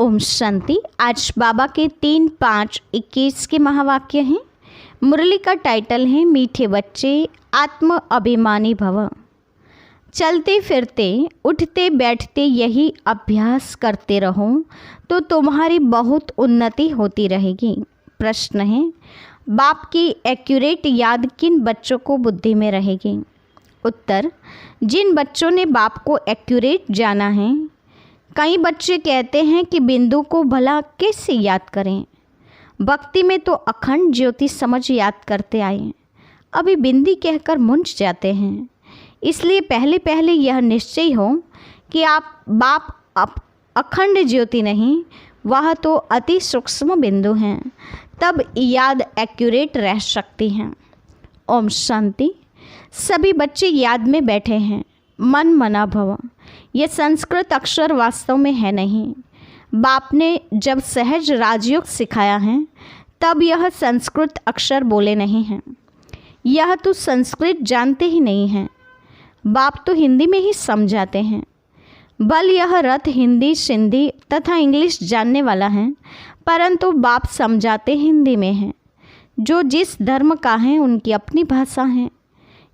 ओम शांति। आज बाबा के 3-5-21 के महावाक्य हैं। मुरली का टाइटल है मीठे बच्चे आत्म अभिमानी भव। चलते फिरते उठते बैठते यही अभ्यास करते रहो तो तुम्हारी बहुत उन्नति होती रहेगी। प्रश्न है, बाप की एक्यूरेट याद किन बच्चों को बुद्धि में रहेगी? उत्तर, जिन बच्चों ने बाप को एक्यूरेट जाना है। कई बच्चे कहते हैं कि बिंदु को भला कैसे याद करें। भक्ति में तो अखंड ज्योति समझ याद करते आए, अभी बिंदी कहकर मुंझ जाते हैं। इसलिए पहले पहले यह निश्चय हो कि बाप अखंड ज्योति नहीं, वह तो अति सूक्ष्म बिंदु हैं, तब याद एक्यूरेट रह सकती हैं। ओम शांति। सभी बच्चे याद में बैठे हैं। मन मना भव, यह संस्कृत अक्षर वास्तव में है नहीं। बाप ने जब सहज राजयोग सिखाया है तब यह संस्कृत अक्षर बोले नहीं हैं। यह तो संस्कृत जानते ही नहीं हैं। बाप तो हिंदी में ही समझाते हैं। बल यह रथ हिंदी सिंधी तथा इंग्लिश जानने वाला है, परंतु बाप समझाते हिंदी में हैं। जो जिस धर्म का है उनकी अपनी भाषा है।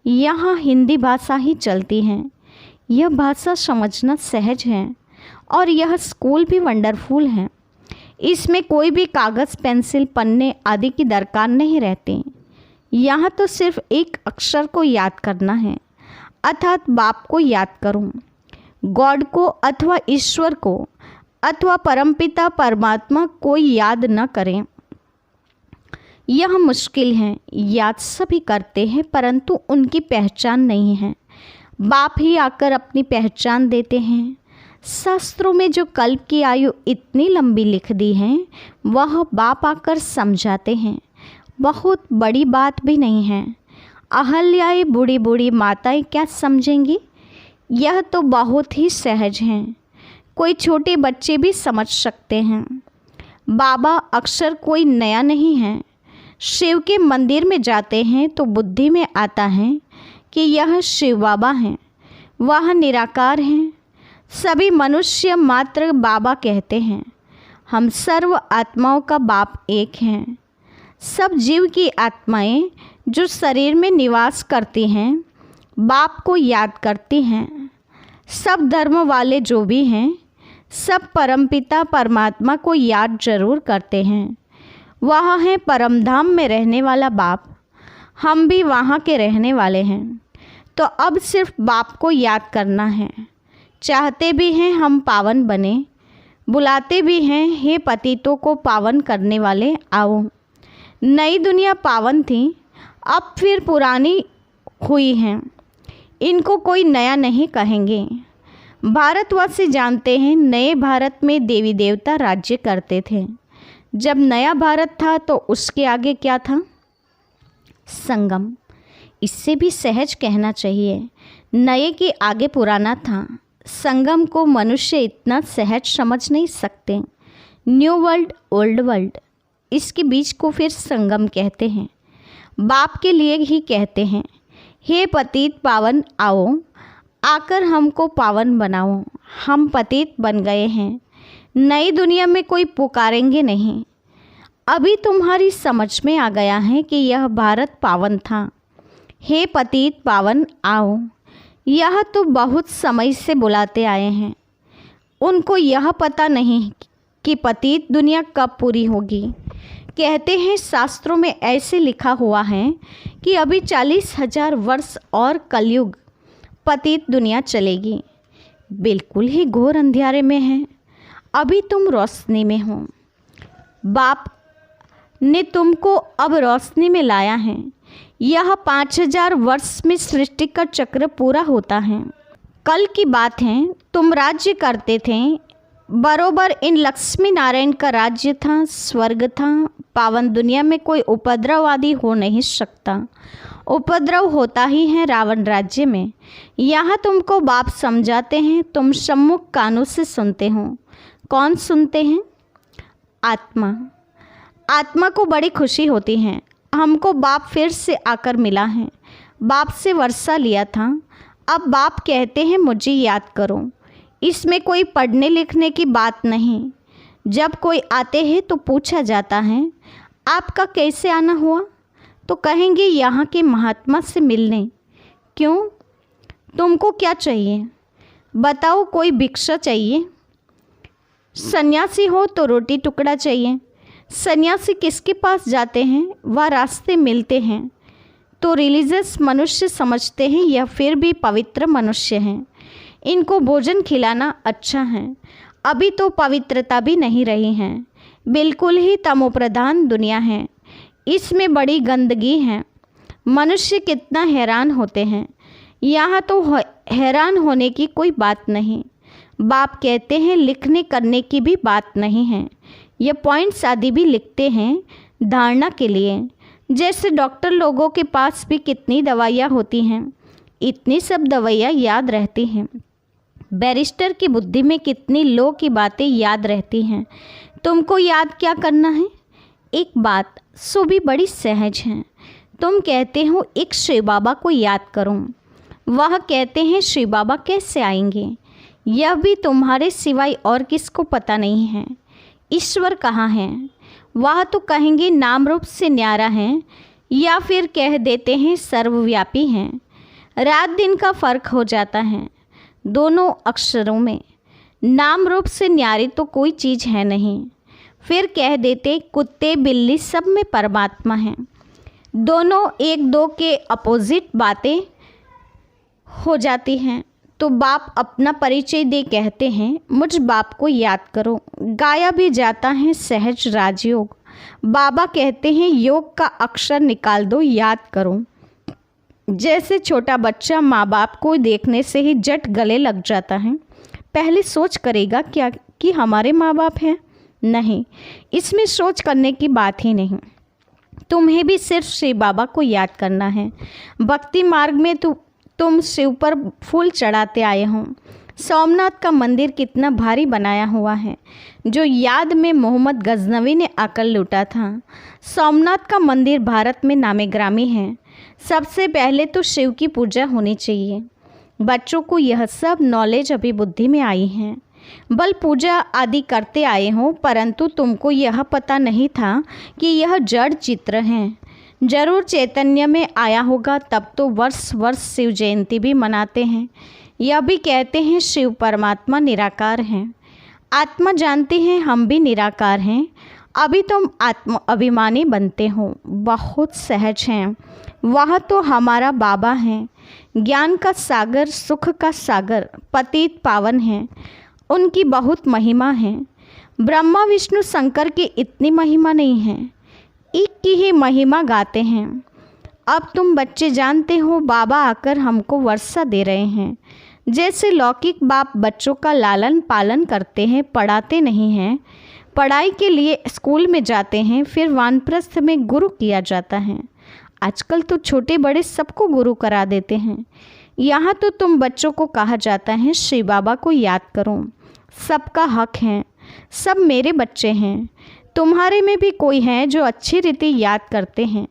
यहाँ हिंदी भाषा ही चलती है। यह भाषा समझना सहज है और यह स्कूल भी वंडरफुल है। इसमें कोई भी कागज़ पेंसिल पन्ने आदि की दरकार नहीं रहती। यहाँ तो सिर्फ एक अक्षर को याद करना है, अर्थात बाप को याद करूँ, गॉड को अथवा ईश्वर को अथवा परमपिता परमात्मा को याद न करें। यह मुश्किल है। याद सभी करते हैं परंतु उनकी पहचान नहीं है। बाप ही आकर अपनी पहचान देते हैं। शास्त्रों में जो कल्प की आयु इतनी लंबी लिख दी है वह बाप आकर समझाते हैं। बहुत बड़ी बात भी नहीं है। अहल्याएँ बूढ़ी बूढ़ी माताएं क्या समझेंगी? यह तो बहुत ही सहज है, कोई छोटे बच्चे भी समझ सकते हैं। बाबा अक्षर कोई नया नहीं है। शिव के मंदिर में जाते हैं तो बुद्धि में आता है कि यह शिव बाबा हैं, वह निराकार हैं। सभी मनुष्य मात्र बाबा कहते हैं। हम सर्व आत्माओं का बाप एक हैं। सब जीव की आत्माएं जो शरीर में निवास करती हैं बाप को याद करती हैं। सब धर्म वाले जो भी हैं सब परमपिता परमात्मा को याद जरूर करते हैं। वह है परमधाम में रहने वाला बाप। हम भी वहाँ के रहने वाले हैं। तो अब सिर्फ बाप को याद करना है। चाहते भी हैं हम पावन बने, बुलाते भी हैं हे पतितों को पावन करने वाले आओ। नई दुनिया पावन थी, अब फिर पुरानी हुई हैं। इनको कोई नया नहीं कहेंगे। भारतवासी जानते हैं नए भारत में देवी देवता राज्य करते थे। जब नया भारत था तो उसके आगे क्या था? संगम। इससे भी सहज कहना चाहिए, नए के आगे पुराना था। संगम को मनुष्य इतना सहज समझ नहीं सकते। न्यू वर्ल्ड ओल्ड वर्ल्ड, इसके बीच को फिर संगम कहते हैं। बाप के लिए ही कहते हैं हे पतित पावन आओ, आकर हमको पावन बनाओ। हम पतित बन गए हैं। नई दुनिया में कोई पुकारेंगे नहीं। अभी तुम्हारी समझ में आ गया है कि यह भारत पावन था। हे पतित पावन आओ, यह तो बहुत समय से बुलाते आए हैं। उनको यह पता नहीं कि पतित दुनिया कब पूरी होगी। कहते हैं शास्त्रों में ऐसे लिखा हुआ है कि अभी 40,000 वर्ष और कलयुग पतित दुनिया चलेगी। बिल्कुल ही घोर अंधेरे में है, अभी तुम रोशनी में हो। बाप ने तुमको अब रोशनी में लाया है। यह 5,000 वर्ष में सृष्टि का चक्र पूरा होता है। कल की बात है, तुम राज्य करते थे। बरोबर इन लक्ष्मी नारायण का राज्य था, स्वर्ग था। पावन दुनिया में कोई उपद्रव आदि हो नहीं सकता। उपद्रव होता ही है रावण राज्य में। यहाँ तुमको बाप समझाते हैं, तुम सम्मुख कानों से सुनते हो। कौन सुनते हैं? आत्मा। आत्मा को बड़ी खुशी होती है। हमको बाप फिर से आकर मिला है। बाप से वर्षा लिया था, अब बाप कहते हैं मुझे याद करो। इसमें कोई पढ़ने लिखने की बात नहीं। जब कोई आते हैं तो पूछा जाता है आपका कैसे आना हुआ, तो कहेंगे यहाँ के महात्मा से मिलने। क्यों, तुमको क्या चाहिए बताओ, कोई भिक्षा चाहिए? सन्यासी हो तो रोटी टुकड़ा चाहिए। सन्यासी किसके पास जाते हैं, वह रास्ते मिलते हैं तो रिलीजियस मनुष्य समझते हैं या फिर भी पवित्र मनुष्य हैं। इनको भोजन खिलाना अच्छा है। अभी तो पवित्रता भी नहीं रही है, बिल्कुल ही तमोप्रधान दुनिया है, इसमें बड़ी गंदगी है। मनुष्य कितना हैरान होते हैं। यहाँ तो हैरान होने की कोई बात नहीं। बाप कहते हैं लिखने करने की भी बात नहीं है। ये पॉइंट्स आदि भी लिखते हैं धारणा के लिए। जैसे डॉक्टर लोगों के पास भी कितनी दवाइयाँ होती हैं, इतनी सब दवाइयाँ याद रहती हैं। बैरिस्टर की बुद्धि में कितनी लो की बातें याद रहती हैं। तुमको याद क्या करना है? एक बात सो भी बड़ी सहज है। तुम कहते हो एक शिव बाबा को याद करो, वह कहते हैं शिव बाबा कैसे आएंगे, यह भी तुम्हारे सिवाय और किसको पता नहीं है। ईश्वर कहाँ है? वह तो कहेंगे नाम रूप से न्यारा है, या फिर कह देते हैं सर्वव्यापी हैं। रात दिन का फर्क हो जाता है दोनों अक्षरों में। नाम रूप से न्यारी तो कोई चीज़ है नहीं, फिर कह देते कुत्ते बिल्ली सब में परमात्मा है। दोनों एक दो के अपोजिट बातें हो जाती हैं। तो बाप अपना परिचय दे कहते हैं मुझ बाप को याद करो। गाया भी जाता है सहज राजयोग। बाबा कहते हैं योग का अक्षर निकाल दो, याद करो। जैसे छोटा बच्चा माँ बाप को देखने से ही जट गले लग जाता है, पहले सोच करेगा क्या कि हमारे माँ बाप हैं? नहीं, इसमें सोच करने की बात ही नहीं। तुम्हें भी सिर्फ शिव बाबा को याद करना है। भक्ति मार्ग में तुम शिव पर फूल चढ़ाते आए हो। सोमनाथ का मंदिर कितना भारी बनाया हुआ है, जो याद में मोहम्मद गजनवी ने आकर लूटा था। सोमनाथ का मंदिर भारत में नामेग्रामी है। सबसे पहले तो शिव की पूजा होनी चाहिए। बच्चों को यह सब नॉलेज अभी बुद्धि में आई है। बल पूजा आदि करते आए हो, परंतु तुमको यह पता नहीं था कि यह जड़ चित्र हैं। जरूर चैतन्य में आया होगा, तब तो वर्ष वर्ष शिव जयंती भी मनाते हैं। यह भी कहते हैं शिव परमात्मा निराकार हैं। आत्मा जानते हैं हम भी निराकार हैं। अभी तुम आत्म अभिमानी बनते हो, बहुत सहज हैं। वह तो हमारा बाबा हैं, ज्ञान का सागर, सुख का सागर, पतित पावन हैं। उनकी बहुत महिमा है। ब्रह्मा विष्णु शंकर की इतनी महिमा नहीं है, एक की ही महिमा गाते हैं। अब तुम बच्चे जानते हो बाबा आकर हमको वर्षा दे रहे हैं। जैसे लौकिक बाप बच्चों का लालन पालन करते हैं, पढ़ाते नहीं हैं। पढ़ाई के लिए स्कूल में जाते हैं, फिर वानप्रस्थ में गुरु किया जाता है। आजकल तो छोटे बड़े सबको गुरु करा देते हैं। यहाँ तो तुम बच्चों को कहा जाता है शिव बाबा को याद करो, सबका हक है, सब मेरे बच्चे हैं। तुम्हारे में भी कोई है जो अच्छी रीति याद करते हैं।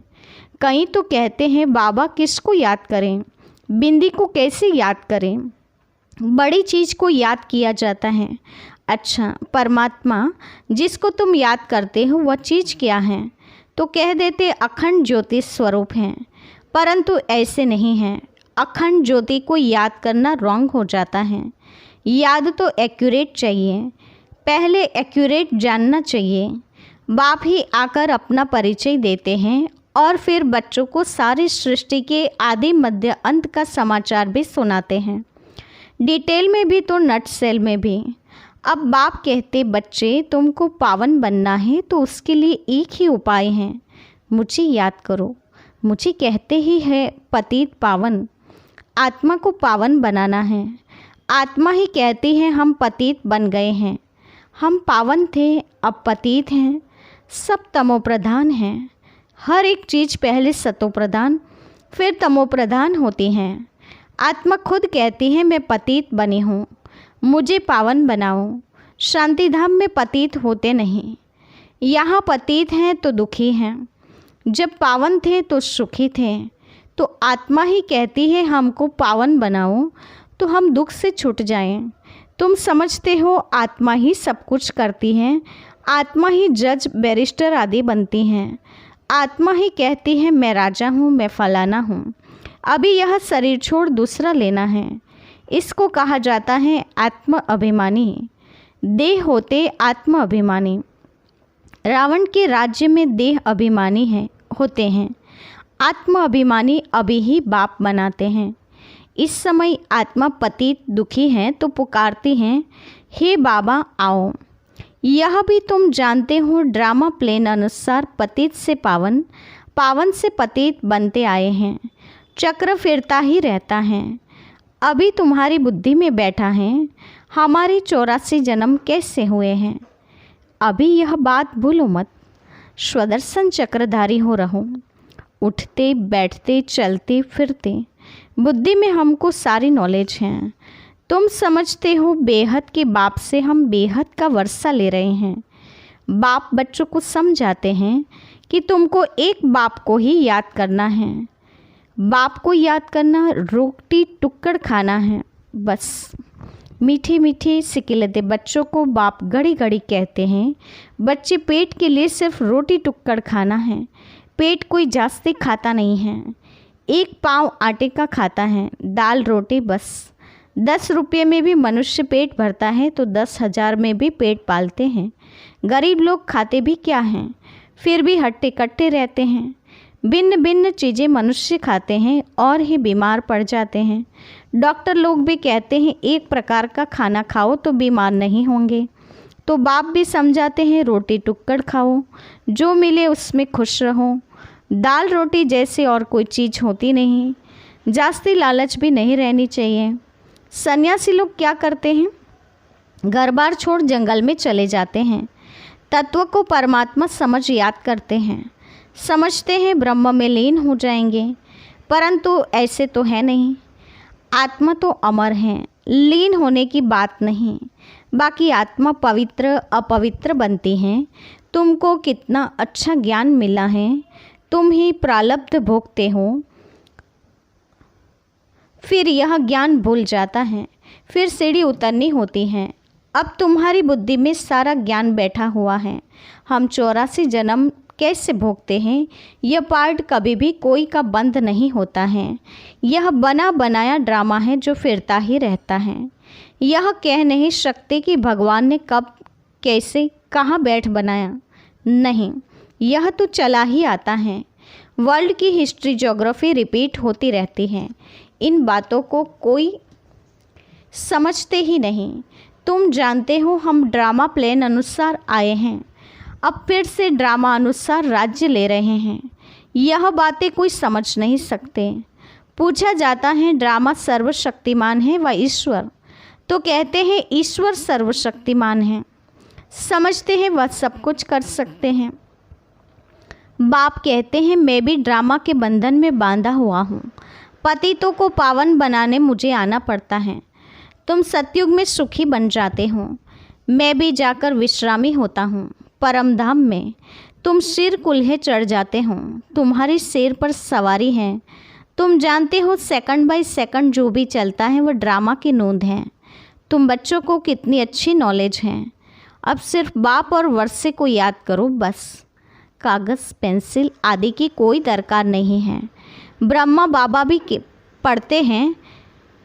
कई तो कहते हैं बाबा किसको याद करें, बिंदी को कैसे याद करें, बड़ी चीज़ को याद किया जाता है। अच्छा, परमात्मा जिसको तुम याद करते हो वह चीज़ क्या है? तो कह देते अखंड ज्योति स्वरूप हैं, परंतु ऐसे नहीं है। अखंड ज्योति को याद करना रॉन्ग हो जाता है। याद तो एक्यूरेट चाहिए, पहले एक्यूरेट जानना चाहिए। बाप ही आकर अपना परिचय देते हैं और फिर बच्चों को सारी सृष्टि के आदि मध्य अंत का समाचार भी सुनाते हैं, डिटेल में भी तो नट सेल में भी। अब बाप कहते बच्चे तुमको पावन बनना है तो उसके लिए एक ही उपाय है, मुझे याद करो। मुझे कहते ही है पतित पावन, आत्मा को पावन बनाना है। आत्मा ही कहती है हम पतित बन गए हैं, हम पावन थे अब पतित हैं। सब तमोप्रधान हैं। हर एक चीज़ पहले सतोप्रधान फिर तमोप्रधान होती हैं। आत्मा खुद कहती है मैं पतित बनी हूँ, मुझे पावन बनाओ। शांति धाम में पतित होते नहीं, यहाँ पतित हैं तो दुखी हैं। जब पावन थे तो सुखी थे। तो आत्मा ही कहती है हमको पावन बनाओ तो हम दुख से छूट जाएं। तुम समझते हो आत्मा ही सब कुछ करती है, आत्मा ही जज बैरिस्टर आदि बनती हैं, आत्मा ही कहती है मैं राजा हूँ, मैं फलाना हूँ, अभी यह शरीर छोड़ दूसरा लेना है। इसको कहा जाता है आत्म अभिमानी। देह होते आत्म अभिमानी। रावण के राज्य में देह अभिमानी होते हैं, आत्म अभिमानी अभी ही बाप बनाते हैं। इस समय आत्मा पतित दुखी हैं तो पुकारती हैं, हे बाबा आओ। यह भी तुम जानते हो, ड्रामा प्लेन अनुसार पतित से पावन, पावन से पतित बनते आए हैं। चक्र फिरता ही रहता है। अभी तुम्हारी बुद्धि में बैठा है, हमारे 84 जन्म कैसे हुए हैं। अभी यह बात भूलो मत। स्वदर्शन चक्रधारी हो रहो, उठते बैठते चलते फिरते। बुद्धि में हमको सारी नॉलेज है। तुम समझते हो बेहद के बाप से हम बेहद का वर्षा ले रहे हैं। बाप बच्चों को समझाते हैं कि तुमको एक बाप को ही याद करना है। बाप को याद करना, रोटी टुक्कड़ खाना है बस। मीठे मीठे सिकिलते बच्चों को बाप घड़ी घड़ी कहते हैं, बच्चे पेट के लिए सिर्फ रोटी टुक्कड़ खाना है। पेट कोई जास्ती खाता नहीं है, एक पाव आटे का खाता है, दाल रोटी बस। 10 रुपये में भी मनुष्य पेट भरता है तो 10,000 में भी पेट पालते हैं। गरीब लोग खाते भी क्या हैं, फिर भी हट्टे कट्टे रहते हैं। भिन्न भिन्न चीज़ें मनुष्य खाते हैं और ही बीमार पड़ जाते हैं। डॉक्टर लोग भी कहते हैं एक प्रकार का खाना खाओ तो बीमार नहीं होंगे। तो बाप भी समझाते हैं रोटी टुक्कड़ खाओ, जो मिले उसमें खुश रहो। दाल रोटी जैसे और कोई चीज़ होती नहीं, जास्ती लालच भी नहीं रहनी चाहिए। सन्यासी लोग क्या करते हैं, घर बार छोड़ जंगल में चले जाते हैं। तत्व को परमात्मा समझ याद करते हैं, समझते हैं ब्रह्म में लीन हो जाएंगे, परंतु ऐसे तो है नहीं। आत्मा तो अमर है, लीन होने की बात नहीं। बाकी आत्मा पवित्र अपवित्र बनती हैं। तुमको कितना अच्छा ज्ञान मिला है, तुम ही प्रारब्ध भोगते हो। फिर यह ज्ञान भूल जाता है, फिर सीढ़ी उतरनी होती है। अब तुम्हारी बुद्धि में सारा ज्ञान बैठा हुआ है। हम 84 जन्म कैसे भोगते हैं, यह पार्ट कभी भी कोई का बंद नहीं होता है। यह बना बनाया ड्रामा है जो फिरता ही रहता है। यह कह नहीं सकते कि भगवान ने कब कैसे कहाँ बैठ बनाया, नहीं, यह तो चला ही आता है। वर्ल्ड की हिस्ट्री ज्योग्राफी रिपीट होती रहती है। इन बातों को कोई समझते ही नहीं। तुम जानते हो हम ड्रामा प्लेन अनुसार आए हैं, अब फिर से ड्रामा अनुसार राज्य ले रहे हैं। यह बातें कोई समझ नहीं सकते। पूछा जाता है ड्रामा सर्वशक्तिमान है व ईश्वर, तो कहते हैं ईश्वर सर्वशक्तिमान है। समझते हैं वह सब कुछ कर सकते हैं। बाप कहते हैं मैं भी ड्रामा के बंधन में बांधा हुआ हूँ, पतितों को पावन बनाने मुझे आना पड़ता है। तुम सतयुग में सुखी बन जाते हो, मैं भी जाकर विश्रामी होता हूँ परम धाम में। तुम सिर कुल्हे चढ़ जाते हो, तुम्हारी सिर पर सवारी है। तुम जानते हो सेकंड बाय सेकंड जो भी चलता है वह ड्रामा की नोंद है। तुम बच्चों को कितनी अच्छी नॉलेज है। अब सिर्फ बाप और वर्षे को याद करो बस। कागज़ पेंसिल आदि की कोई दरकार नहीं है। ब्रह्मा बाबा भी पढ़ते हैं,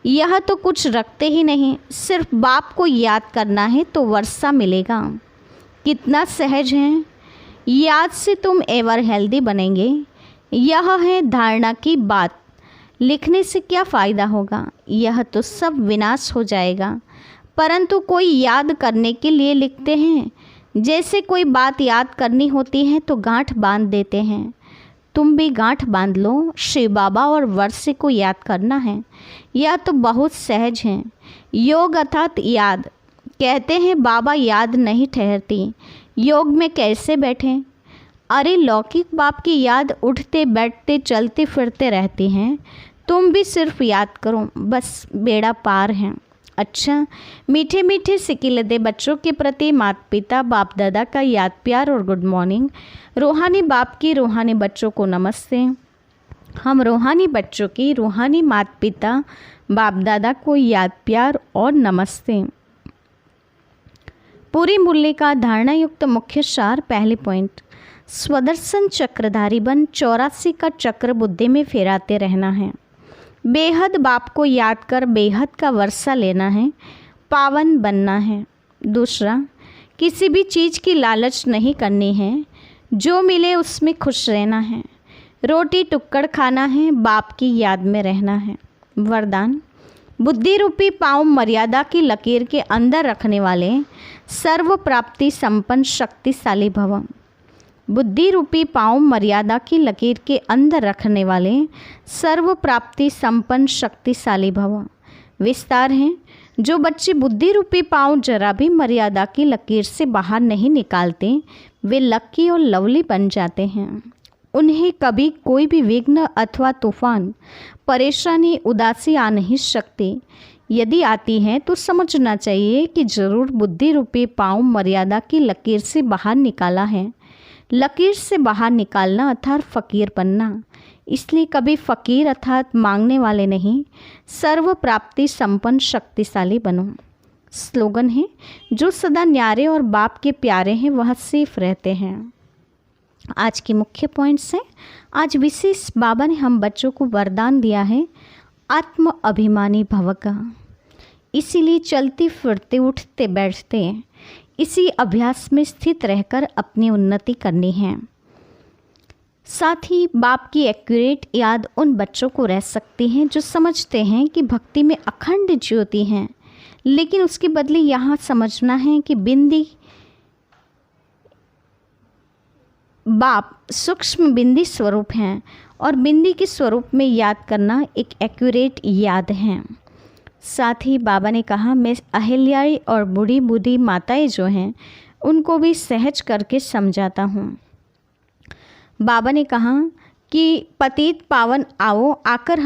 यह तो कुछ रखते ही नहीं। सिर्फ बाप को याद करना है तो वर्षा मिलेगा। कितना सहज है। याद से तुम एवर हेल्दी बनेंगे। यह है धारणा की बात। लिखने से क्या फ़ायदा होगा, यह तो सब विनाश हो जाएगा। परंतु कोई याद करने के लिए लिखते हैं। जैसे कोई बात याद करनी होती है तो गांठ बांध देते हैं। तुम भी गांठ बांध लो। शिव बाबा और वर्षे को याद करना है, यह तो बहुत सहज है। योग अर्थात याद। कहते हैं बाबा याद नहीं ठहरती, योग में कैसे बैठें। अरे लौकिक बाप की याद उठते बैठते चलते फिरते रहती हैं। तुम भी सिर्फ याद करो बस, बेड़ा पार है। अच्छा, मीठे मीठे सिकिलदे बच्चों के प्रति माता पिता बाप दादा का याद प्यार और गुड मॉर्निंग। रूहानी बाप की रूहानी बच्चों को नमस्ते। हम रूहानी बच्चों की रूहानी माता पिता बाप दादा को याद प्यार और नमस्ते। पूरी मूल्य का धारणा युक्त मुख्य सार। पहले पॉइंट, स्वदर्शन चक्रधारी बन 84 का चक्र बुद्धि में फेराते रहना है। बेहद बाप को याद कर बेहद का वर्षा लेना है, पावन बनना है। दूसरा, किसी भी चीज़ की लालच नहीं करनी है, जो मिले उसमें खुश रहना है। रोटी टुक्कड़ खाना है, बाप की याद में रहना है। वरदान, बुद्धि रूपी पाँव मर्यादा की लकीर के अंदर रखने वाले सर्व प्राप्ति संपन्न शक्तिशाली भव। बुद्धि रूपी पाँव मर्यादा की लकीर के अंदर रखने वाले सर्व प्राप्ति संपन्न शक्तिशाली भव। विस्तार है, जो बच्चे बुद्धि रूपी पाँव जरा भी मर्यादा की लकीर से बाहर नहीं निकालते, वे लक्की और लवली बन जाते हैं। उन्हें कभी कोई भी विघ्न अथवा तूफान, परेशानी, उदासी आ नहीं सकती। यदि आती है तो समझना चाहिए कि जरूर बुद्धि रूपी पाँव मर्यादा की लकीर से बाहर निकाला है। लकीर से बाहर निकालना अर्थात फ़कीर बनना। इसलिए कभी फ़कीर अर्थात मांगने वाले नहीं, सर्व प्राप्ति संपन्न शक्तिशाली बनो। स्लोगन है, जो सदा न्यारे और बाप के प्यारे हैं वह सेफ रहते हैं। आज के मुख्य पॉइंट्स हैं। आज विशेष बाबा ने हम बच्चों को वरदान दिया है आत्म अभिमानी भव का। इसीलिए चलते फिरते उठते बैठते इसी अभ्यास में स्थित रहकर अपनी उन्नति करनी है। साथ ही बाप की एक्यूरेट याद उन बच्चों को रह सकती है जो समझते हैं कि भक्ति में अखंड ज्योति है, लेकिन उसके बदले यहाँ समझना है कि बिंदी बाप सूक्ष्म बिंदी स्वरूप हैं और बिंदी के स्वरूप में याद करना एक एक्यूरेट याद है। साथ ही बाबा ने कहा, मैं अहिल्याई और बूढ़ी बूढ़ी माताएं जो हैं उनको भी सहज करके समझाता हूँ। बाबा ने कहा कि पतित पावन आओ, आकर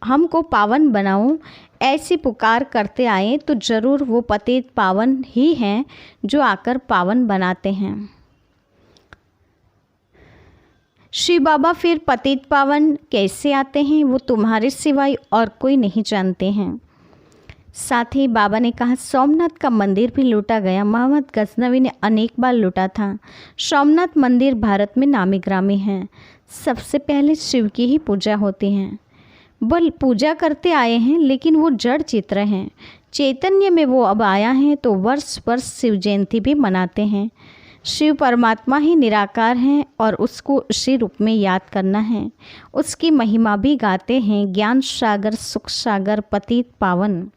हमको पावन बनाओ। ऐसी पुकार करते आए तो ज़रूर वो पतित पावन ही हैं जो आकर पावन बनाते हैं। श्री बाबा फिर पतित पावन कैसे आते हैं वो तुम्हारे सिवाय और कोई नहीं जानते हैं। साथ ही बाबा ने कहा, सोमनाथ का मंदिर भी लूटा गया। मोहम्मद गजनवी ने अनेक बार लूटा था। सोमनाथ मंदिर भारत में नामी ग्रामी है। सबसे पहले शिव की ही पूजा होती है। बल पूजा करते आए हैं, लेकिन वो जड़ चित्र हैं। चैतन्य में वो अब आया है तो वर्ष वर्ष शिव जयंती भी मनाते हैं। शिव परमात्मा ही निराकार हैं और उसको उसी रूप में याद करना है। उसकी महिमा भी गाते हैं, ज्ञान सागर, सुख सागर, पतित पावन।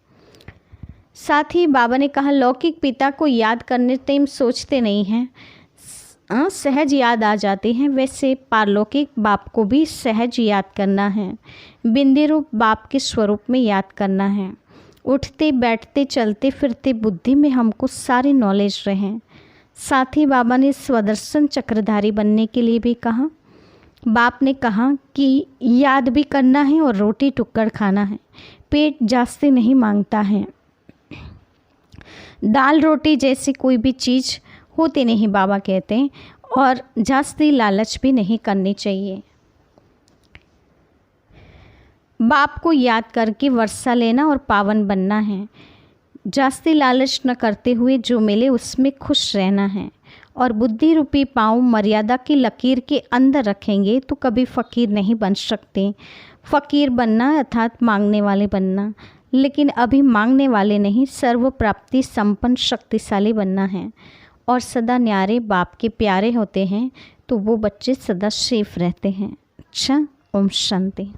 साथ ही बाबा ने कहा, लौकिक पिता को याद करने टाइम सोचते नहीं हैं, सहज याद आ जाती हैं। वैसे पारलौकिक बाप को भी सहज याद करना है। बिंदी रूप बाप के स्वरूप में याद करना है। उठते बैठते चलते फिरते बुद्धि में हमको सारी नॉलेज रहे। साथ ही बाबा ने स्वदर्शन चक्रधारी बनने के लिए भी कहा। बाप ने कहा कि याद भी करना है और रोटी टुक्कड़ खाना है। पेट जास्ती नहीं मांगता है। दाल रोटी जैसी कोई भी चीज़ होती नहीं बाबा कहते हैं, और जास्ती लालच भी नहीं करनी चाहिए। बाप को याद करके वर्षा लेना और पावन बनना है। जास्ती लालच न करते हुए जो मिले उसमें खुश रहना है। और बुद्धि रूपी पाँव मर्यादा की लकीर के अंदर रखेंगे तो कभी फ़कीर नहीं बन सकते। फ़कीर बनना अर्थात मांगने वाले बनना, लेकिन अभी मांगने वाले नहीं, सर्व प्राप्ति संपन्न शक्तिशाली बनना है। और सदा न्यारे बाप के प्यारे होते हैं तो वो बच्चे सदा सेफ रहते हैं। अच्छा, ओम शांति।